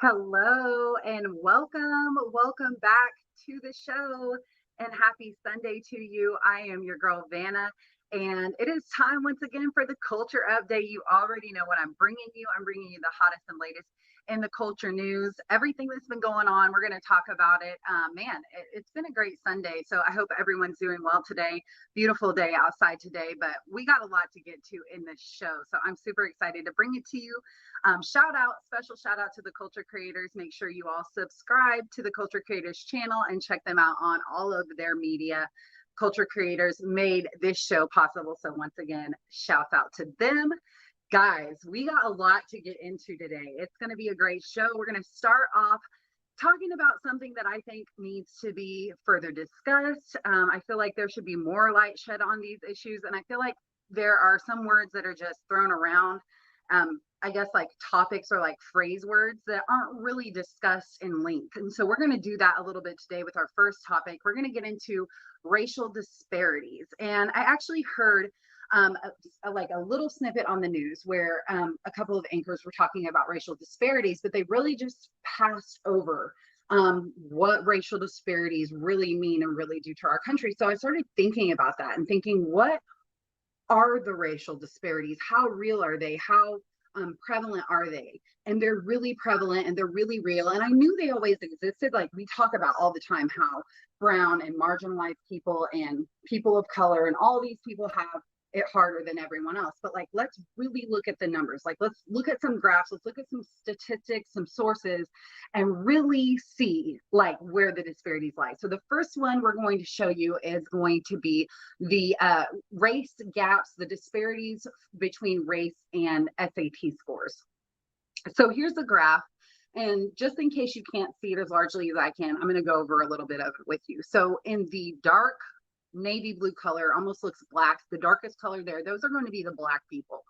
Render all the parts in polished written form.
Hello and welcome. Welcome back to the show and happy Sunday to you. I am your girl, Vanna, and it is time once again for the culture update. You already know what I'm bringing you. I'm bringing you the hottest and latest in the culture news, everything that's been going on. We're going to talk about it. It's been a great Sunday. So I hope everyone's doing well today. Beautiful day outside today, but we got a lot to get to in this show. So I'm super excited to bring it to you. Special shout out to the culture creators. Make sure you all subscribe to the culture creators channel and check them out on all of their media. Culture creators made this show possible. So once again, shouts out to them. Guys, we got a lot to get into today. It's going to be a great show. We're going to start off talking about something that I think needs to be further discussed. I feel like there should be more light shed on these issues. And I feel like there are some words that are just thrown around. I guess like topics or like phrase words that aren't really discussed in length. And so we're going to do that a little bit today with our first topic. We're going to get into racial disparities. And I actually heard a little snippet on the news where a couple of anchors were talking about racial disparities, but they really just passed over what racial disparities really mean and really do to our country. So I started thinking about that and thinking, what are the racial disparities? How real are they? How prevalent are they? And they're really prevalent and they're really real. And I knew they always existed. Like we talk about all the time how brown and marginalized people and people of color and all these people have it harder than everyone else. But like, let's really look at the numbers. Like, let's look at some graphs, let's look at some statistics, some sources, and really see like where the disparities lie. So the first one we're going to show you is going to be the race gaps, the disparities between race and SAT scores. So here's the graph. And just in case you can't see it as largely as I can, I'm going to go over a little bit of it with you. So in the dark navy blue color, almost looks black, the darkest color there, those are going to be the Black people.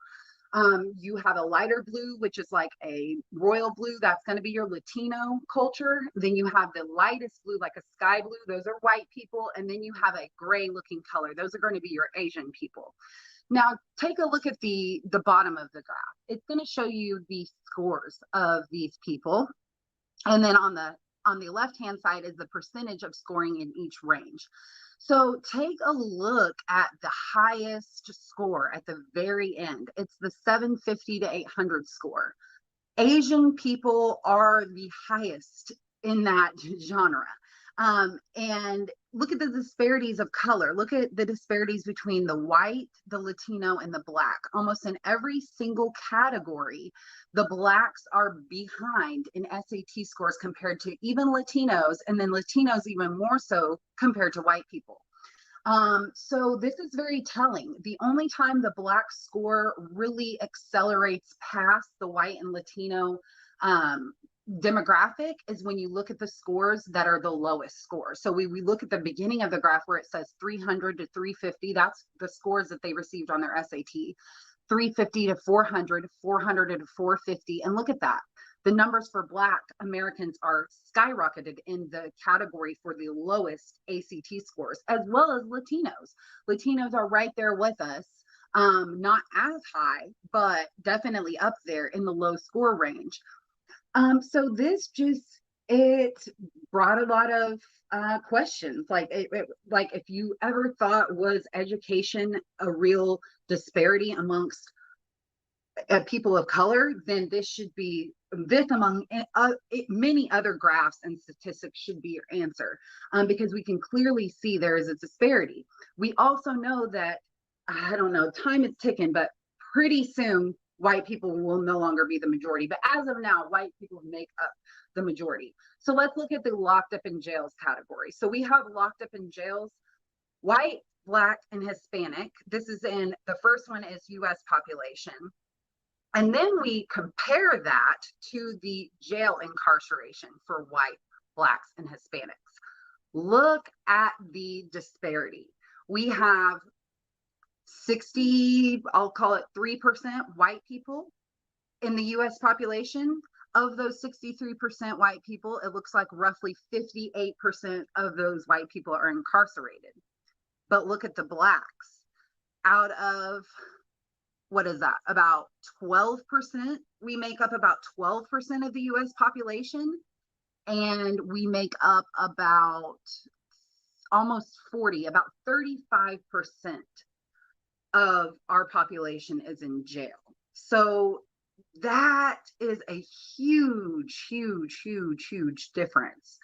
You have a lighter blue, which is like a royal blue, that's going to be your Latino culture. Then you have the lightest blue, like a sky blue, those are white people. And then you have a gray looking color, those are going to be your Asian people. Now take a look at the bottom of the graph. It's going to show you the scores of these people, and then on the left hand side is the percentage of scoring in each range. So take a look at the highest score at the very end. It's the 750 to 800 score. Asian people are the highest in that genre. And look at the disparities of color. Look at the disparities between the white, the Latino, and the Black. Almost in every single category, the Blacks are behind in SAT scores compared to even Latinos, and then Latinos even more so compared to white people. So this is very telling. The only time the Black score really accelerates past the white and Latino demographic is when you look at the scores that are the lowest scores. So we look at the beginning of the graph where it says 300 to 350. That's the scores that they received on their SAT. 350 to 400, 400 to 450. And look at that. The numbers for Black Americans are skyrocketed in the category for the lowest ACT scores, as well as Latinos. Latinos are right there with us. Not as high, but definitely up there in the low score range. So this it brought a lot of questions. Like like if you ever thought, was education a real disparity amongst people of color, then this among many other graphs and statistics should be your answer, because we can clearly see there is a disparity. We also know that, I don't know, time is ticking, but pretty soon white people will no longer be the majority. But as of now, white people make up the majority. So let's look at the locked up in jails category. So we have locked up in jails, white, Black, and Hispanic. This is in, the first one is US population. And then we compare that to the jail incarceration for white, Blacks, and Hispanics. Look at the disparity. We have 60, I'll call it 3% white people in the US population. Of those 63% white people, it looks like roughly 58% of those white people are incarcerated. But look at the Blacks. Out of, what is that, about 12% we make up about 12% of the US population, and we make up about almost 40, about 35% of our population is in jail. So that is a huge, huge, huge, huge difference.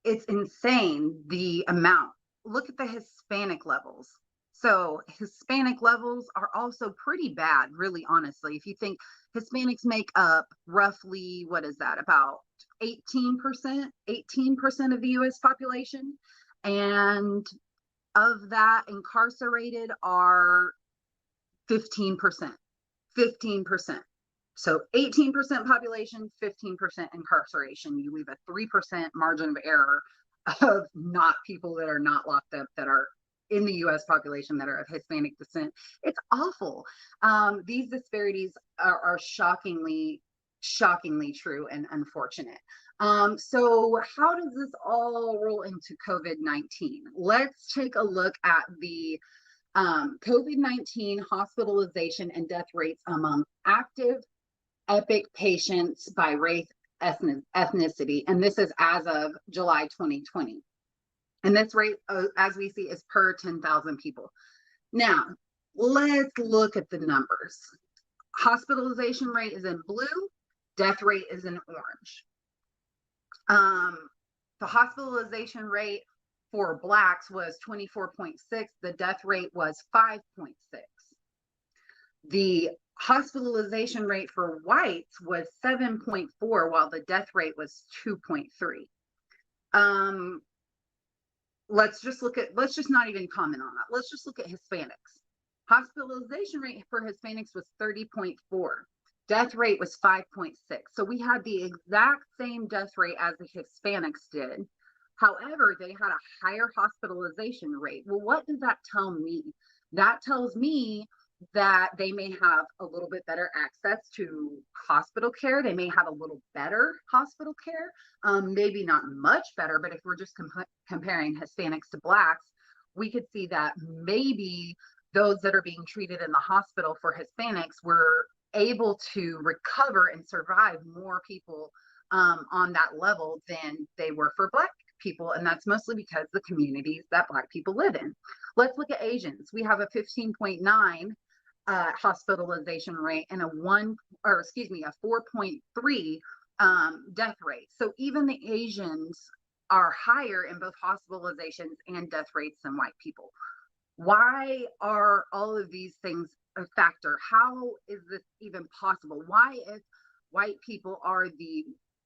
It's insane the amount. Look at the Hispanic levels. So Hispanic levels are also pretty bad, really, honestly. If you think Hispanics make up roughly, what is that, about 18%, 18% of the US population. And of that, incarcerated are 15%, 15%. So 18% population, 15% incarceration. You leave a 3% margin of error of not people that are not locked up that are in the US population that are of Hispanic descent. It's awful. These disparities are shockingly, shockingly true and unfortunate. So how does this all roll into COVID-19? Let's take a look at the COVID-19 hospitalization and death rates among active EPIC patients by race, ethnicity, and this is as of July 2020. And this rate, as we see, is per 10,000 people. Now, let's look at the numbers. Hospitalization rate is in blue, death rate is in orange. The hospitalization rate for Blacks was 24.6, the death rate was 5.6. The hospitalization rate for whites was 7.4, while the death rate was 2.3. Let's just not even comment on that. Let's just look at Hispanics. Hospitalization rate for Hispanics was 30.4. Death rate was 5.6. So we had the exact same death rate as the Hispanics did. However, they had a higher hospitalization rate. Well, what does that tell me? That tells me that they may have a little bit better access to hospital care. They may have a little better hospital care, maybe not much better, but if we're just comparing Hispanics to Blacks, we could see that maybe those that are being treated in the hospital for Hispanics were able to recover and survive more people on that level than they were for Black people. And that's mostly because the communities that Black people live in. Let's look at Asians. We have a 15.9 hospitalization rate and a 4.3 death rate. So even the Asians are higher in both hospitalizations and death rates than white people. Why are all of these things a factor? How is this even possible? Why, if white people are the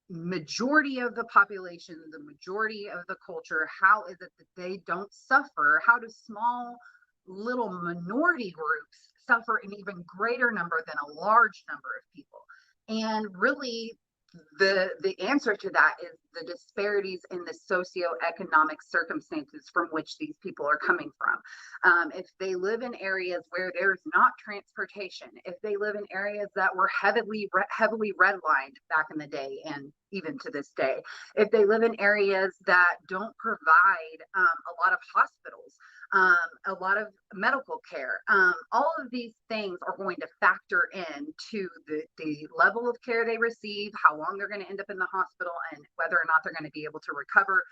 majority of the population, the majority of the culture, how is it that they don't suffer? How do small little minority groups suffer an even greater number than a large number of people? And really, the answer to that is the disparities in the socioeconomic circumstances from which these people are coming from. If they live in areas where there's not transportation, if they live in areas that were heavily redlined back in the day and even to this day, if they live in areas that don't provide a lot of hospitals, a lot of medical care, all of these things are going to factor into the level of care they receive, how long they're going to end up in the hospital, and whether or not they're going to be able to recover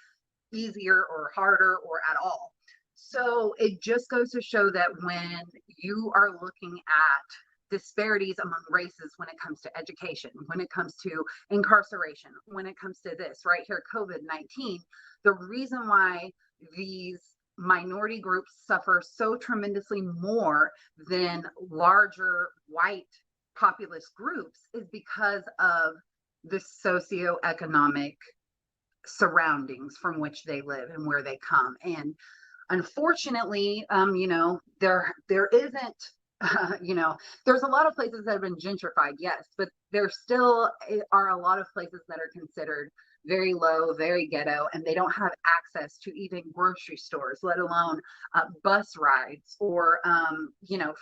easier or harder or at all. So it just goes to show that when you are looking at disparities among races when it comes to education, when it comes to incarceration, when it comes to this right here, COVID-19, the reason why these minority groups suffer so tremendously more than larger white populist groups is because of the socioeconomic surroundings from which they live and where they come. And unfortunately, there isn't, there's a lot of places that have been gentrified, yes, but there still are a lot of places that are considered very low, very ghetto, and they don't have access to even grocery stores, let alone bus rides or,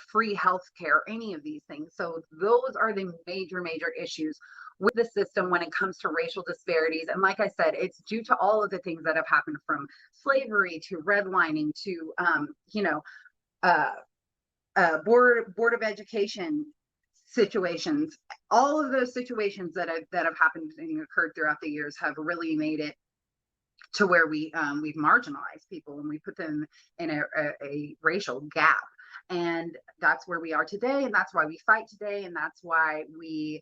free healthcare, any of these things. So those are the major issues with the system when it comes to racial disparities. And like I said, it's due to all of the things that have happened, from slavery to redlining to, Board of Education situations, all of those situations that have happened and occurred throughout the years have really made it to where we've marginalized people and we put them in a racial gap. And that's where we are today, and that's why we fight today, and that's why we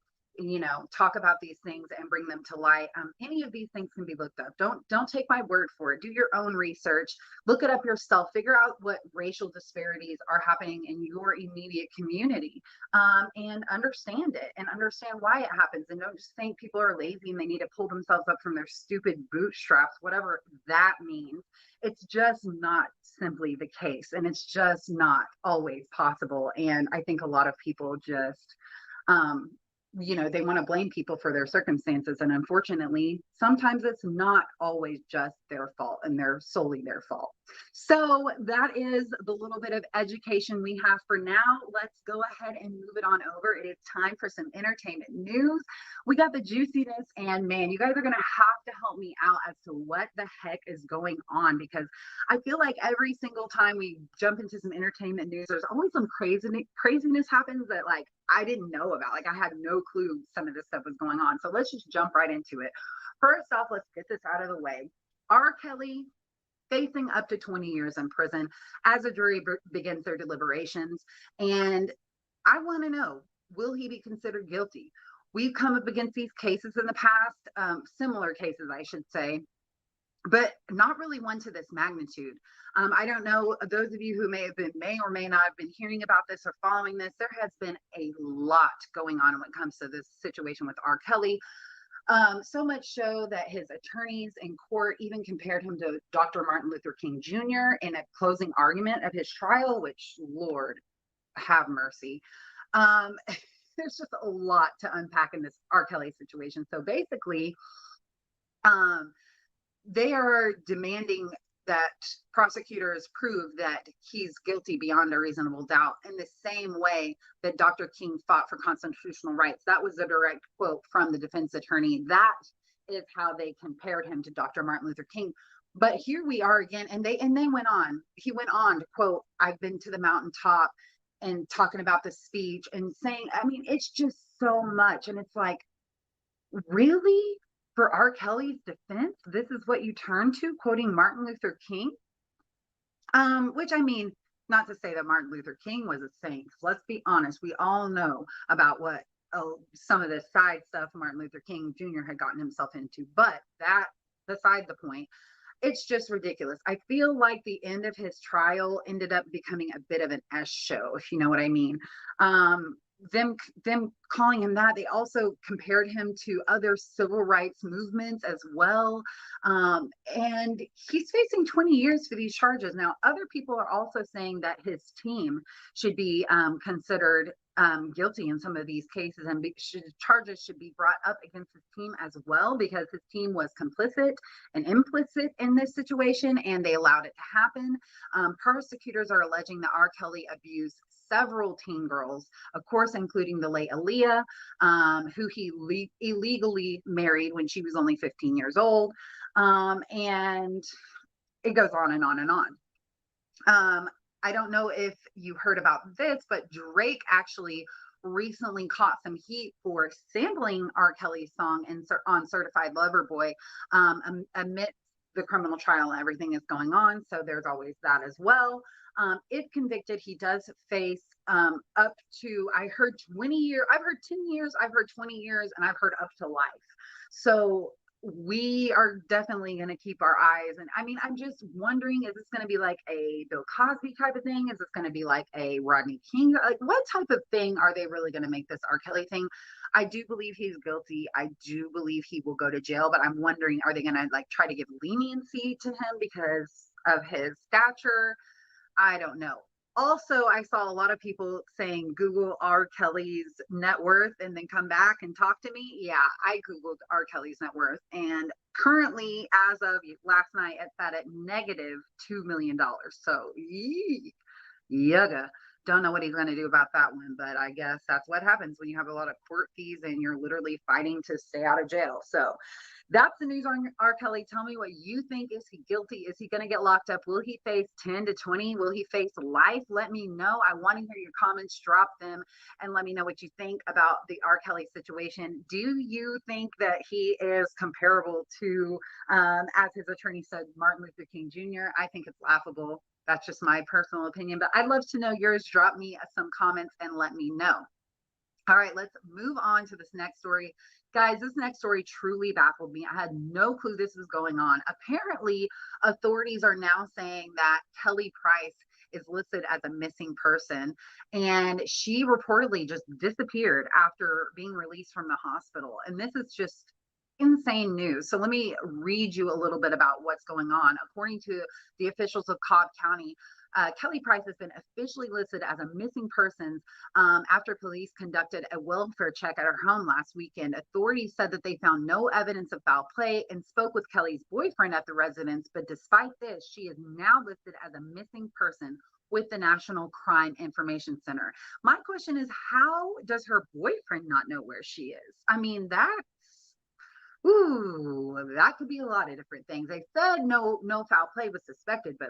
talk about these things and bring them to light. Any of these things can be looked up. Don't take my word for it. Do your own research, look it up yourself, figure out what racial disparities are happening in your immediate community, and understand it and understand why it happens. And don't just think people are lazy and they need to pull themselves up from their stupid bootstraps, whatever that means. It's just not simply the case, and it's just not always possible. And I think a lot of people just they want to blame people for their circumstances. And unfortunately, sometimes it's not always just their fault, and they're solely their fault. So that is the little bit of education we have for now. Let's go ahead and move it on over. It is time for some entertainment news. We got the juiciness, and man, you guys are going to have to help me out as to what the heck is going on, because I feel like every single time we jump into some entertainment news, there's always some craziness happens that like I didn't know about. Like I had no clue some of this stuff was going on. So let's just jump right into it. First off, let's get this out of the way. R. Kelly facing up to 20 years in prison as a jury begins their deliberations. And I want to know, will he be considered guilty? We've come up against these cases in the past, similar cases, I should say, but not really one to this magnitude. I don't know, those of you who may or may not have been hearing about this or following this, there has been a lot going on when it comes to this situation with R. Kelly. So much so that his attorneys in court even compared him to Dr. Martin Luther King Jr. in a closing argument of his trial, which, Lord, have mercy. There's just a lot to unpack in this R. Kelly situation. So basically, they are demanding that prosecutors prove that he's guilty beyond a reasonable doubt in the same way that Dr. King fought for constitutional rights. That was a direct quote from the defense attorney. That is how they compared him to Dr. Martin Luther King. But here we are again, and they went on. He went on to quote, "I've been to the mountaintop," and talking about the speech and saying, I mean, it's just so much. And it's like, really? For R. Kelly's defense, this is what you turn to, quoting Martin Luther King? Which, I mean, not to say that Martin Luther King was a saint. Let's be honest. We all know about what some of the side stuff Martin Luther King Jr. had gotten himself into. But that beside the point, it's just ridiculous. I feel like the end of his trial ended up becoming a bit of an S show, if you know what I mean. Them calling him that, they also compared him to other civil rights movements as well. And he's facing 20 years for these charges. Now, other people are also saying that his team should be considered guilty in some of these cases, and charges should be brought up against his team as well, because his team was complicit and implicit in this situation, and they allowed it to happen. Prosecutors are alleging that R. Kelly abused several teen girls, of course, including the late Aaliyah, who he illegally married when she was only 15 years old. And it goes on and on and on. I don't know if you heard about this, but Drake actually recently caught some heat for sampling R. Kelly's song on Certified Lover Boy amidst the criminal trial and everything is going on. So there's always that as well. If convicted, he does face up to, I heard 20 years, I've heard 10 years, I've heard 20 years, and I've heard up to life. So we are definitely going to keep our eyes. And I mean, I'm just wondering, is this going to be like a Bill Cosby type of thing? Is this going to be like a Rodney King? Like, what type of thing are they really going to make this R. Kelly thing? I do believe he's guilty. I do believe he will go to jail, but I'm wondering, are they going to like try to give leniency to him because of his stature? I don't know. Also, I saw a lot of people saying Google R. Kelly's net worth and then come back and talk to me. Yeah, I Googled R. Kelly's net worth, and currently, as of last night, it's at negative $2 million. So, yuga. Don't know what he's going to do about that one, but I guess that's what happens when you have a lot of court fees and you're literally fighting to stay out of jail. So That's the news on R. Kelly. Tell me what you think. Is he guilty? Is he going to get locked up? Will he face 10 to 20? Will he face life? Let me know. I want to hear your comments. Drop them and let me know what you think about the R. Kelly situation. Do you think that he is comparable to, as his attorney said, Martin Luther King Jr.? I think it's laughable. That's just my personal opinion, but I'd love to know yours. Drop me some comments and let me know. All right, let's move on to this next story. Guys, this next story truly baffled me. I had no clue this was going on. Apparently, authorities are now saying that Kelly Price is listed as a missing person, and she reportedly just disappeared after being released from the hospital. And this is just insane news. So let me read you a little bit about what's going on. According to the officials of Cobb County, Kelly Price has been officially listed as a missing person after police conducted a welfare check at her home last weekend. Authorities said that they found no evidence of foul play and spoke with Kelly's boyfriend at the residence, but despite this, she is now listed as a missing person with the National Crime Information Center. My question is, how does her boyfriend not know where she is? I mean, that could be a lot of different things. They said no foul play was suspected, but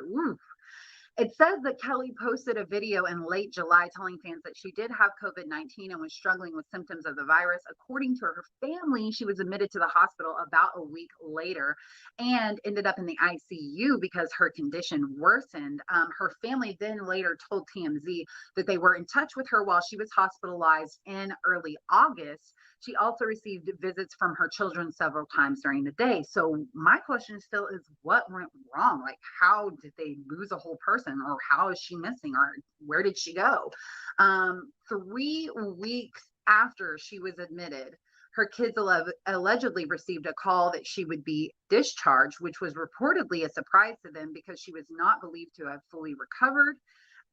it says that Kelly posted a video in late July telling fans that she did have COVID-19 and was struggling with symptoms of the virus. According to her family, she was admitted to the hospital about a week later and ended up in the ICU because her condition worsened. Her family then later told TMZ that they were in touch with her while she was hospitalized in early August. She also received visits from her children several times during the day. So my question still is, what went wrong? Like, how did they lose a whole person, or how is she missing, or where did she go? 3 weeks after she was admitted, her kids allegedly received a call that she would be discharged, which was reportedly a surprise to them because she was not believed to have fully recovered.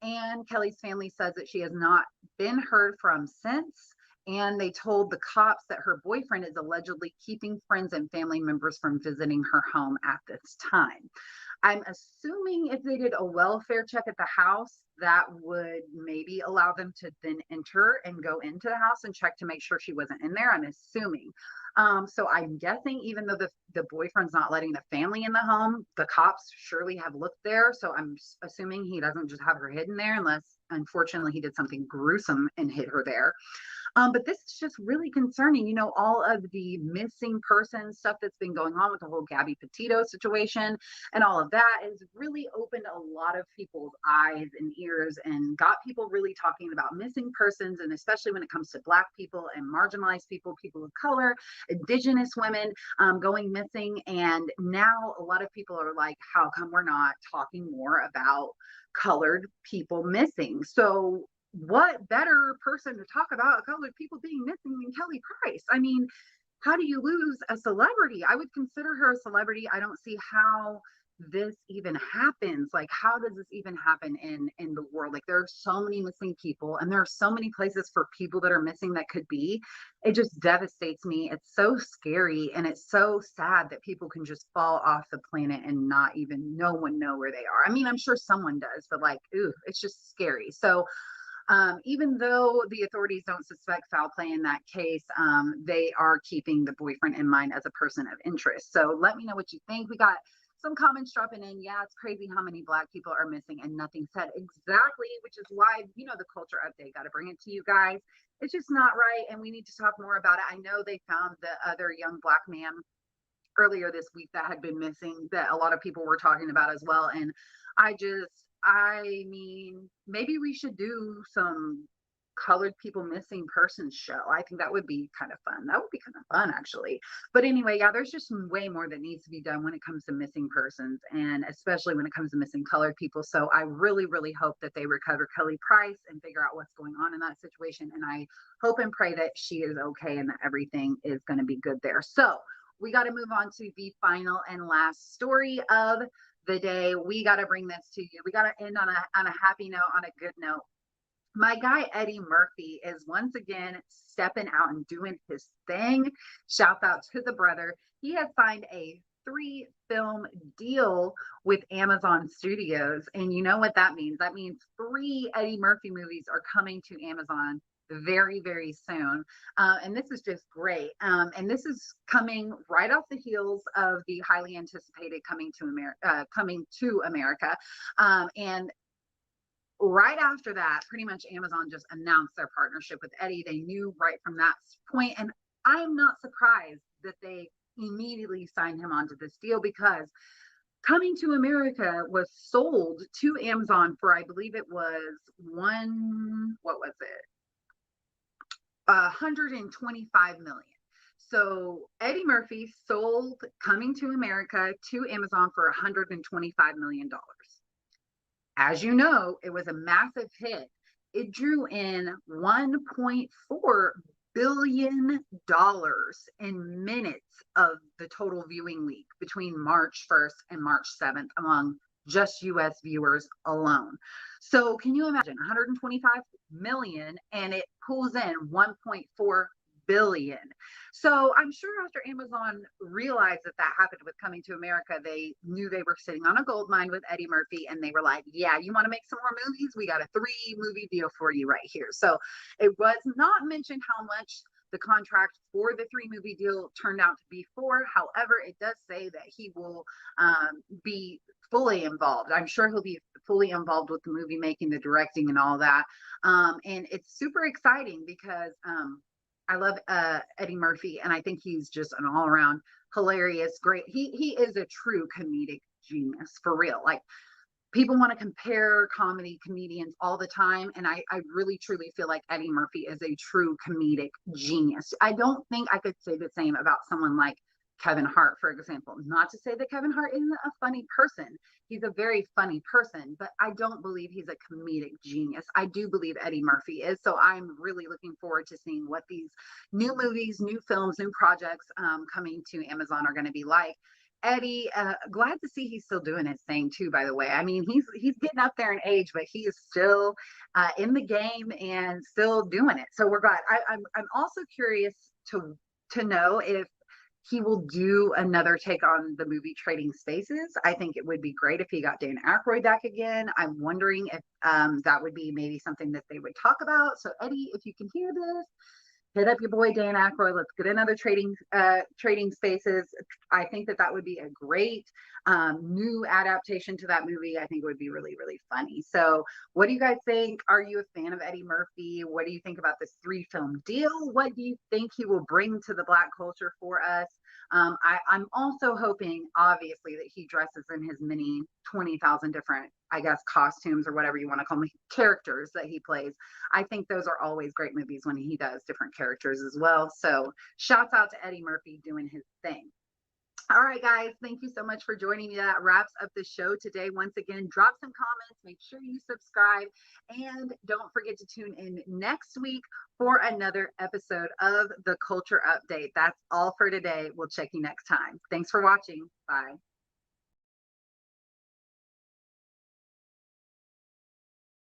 And Kelly's family says that she has not been heard from since. And they told the cops that her boyfriend is allegedly keeping friends and family members from visiting her home at this time. I'm assuming if they did a welfare check at the house, that would maybe allow them to then enter and go into the house and check to make sure she wasn't in there. I'm assuming. So I'm guessing even though the boyfriend's not letting the family in the home, the cops surely have looked there. So I'm assuming he doesn't just have her hidden there, unless unfortunately he did something gruesome and hid her there. But this is just really concerning. All of the missing person stuff that's been going on with the whole Gabby Petito situation and all of that has really opened a lot of people's eyes and ears and got people really talking about missing persons, and especially when it comes to Black people and marginalized people, people of color, Indigenous women going missing. And now a lot of people are like, how come we're not talking more about colored people missing? So what better person to talk about colored people being missing than Kelly Price? I mean, how do you lose a celebrity? I would consider her a celebrity. I don't see how this even happens. Like, how does this even happen in the world? Like, there are so many missing people, and there are so many places for people that are missing that could be. It just devastates me. It's so scary, and it's so sad that people can just fall off the planet and not even no one know where they are. I mean, I'm sure someone does, but like, it's just scary. So even though the authorities don't suspect foul play in that case, they are keeping the boyfriend in mind as a person of interest. So let me know what you think. We got some comments dropping in. Yeah, it's crazy how many Black people are missing and nothing said. Exactly, which is why, the culture update, got to bring it to you guys. It's just not right, and we need to talk more about it. I know they found the other young Black man earlier this week that had been missing, that a lot of people were talking about as well. And I mean, maybe we should do some colored people missing persons show. I think that would be kind of fun. That would be kind of fun, actually. But anyway, yeah, there's just way more that needs to be done when it comes to missing persons, and especially when it comes to missing colored people. So I really, really hope that they recover Kelly Price and figure out what's going on in that situation. And I hope and pray that she is okay and that everything is going to be good there. So we got to move on to the final and last story of the day. We got to bring this to you. We got to end on a happy note, on a good note. My guy Eddie Murphy is once again stepping out and doing his thing. Shout out to the brother. He has signed a 3-film deal with Amazon Studios. And you know what that means? That means 3 Eddie Murphy movies are coming to Amazon very, very soon. And this is just great. And this is coming right off the heels of the highly anticipated coming to America. And right after that, pretty much Amazon just announced their partnership with Eddie. They knew right from that point, and I'm not surprised that they immediately signed him onto this deal, because Coming to America was sold to Amazon for, I believe it was what was it? 125 million. So Eddie Murphy sold Coming to America to Amazon for 125 million dollars. As you know, it was a massive hit. It drew in $1.4 billion in minutes of the total viewing week between March 1st and March 7th among just US viewers alone. So can you imagine 125 million and it pulls in 1.4 billion. So I'm sure after Amazon realized that that happened with Coming to America, they knew they were sitting on a gold mine with Eddie Murphy, and they were like, yeah, you want to make some more movies? We got a 3-movie deal for you right here. So it was not mentioned how much the contract for the 3-movie deal turned out to be for. However, it does say that he will be fully involved. I'm sure he'll be fully involved with the movie making, the directing, and all that. And it's super exciting because I love Eddie Murphy, and I think he's just an all-around hilarious, great. He is a true comedic genius, for real. Like, people want to compare comedians all the time, and I really truly feel like Eddie Murphy is a true comedic genius. I don't think I could say the same about someone like Kevin Hart, for example. Not to say that Kevin Hart isn't a funny person. He's a very funny person, but I don't believe he's a comedic genius. I do believe Eddie Murphy is. So I'm really looking forward to seeing what these new movies, new films, new projects coming to Amazon are going to be like. Eddie, glad to see he's still doing his thing too, by the way. I mean, he's getting up there in age, but he is still in the game and still doing it. So we're glad. I'm also curious to know if he will do another take on the movie Trading Spaces. I think it would be great if he got Dan Aykroyd back again. I'm wondering if that would be maybe something that they would talk about. So Eddie, if you can hear this, hit up your boy Dan Aykroyd. Let's get another Trading Spaces. I think that would be a great new adaptation to that movie. I think it would be really, really funny. So what do you guys think? Are you a fan of Eddie Murphy? What do you think about this 3-film deal? What do you think he will bring to the Black culture for us? I'm also hoping, obviously, that he dresses in his many 20,000 different, I guess, costumes or whatever you want to call them, characters that he plays. I think those are always great movies when he does different characters as well. So shouts out to Eddie Murphy doing his thing. All right, guys, thank you so much for joining me. That wraps up the show today. Once again, drop some comments, make sure you subscribe, and don't forget to tune in next week for another episode of the Culture Update. That's all for today. We'll check you next time. Thanks for watching. Bye.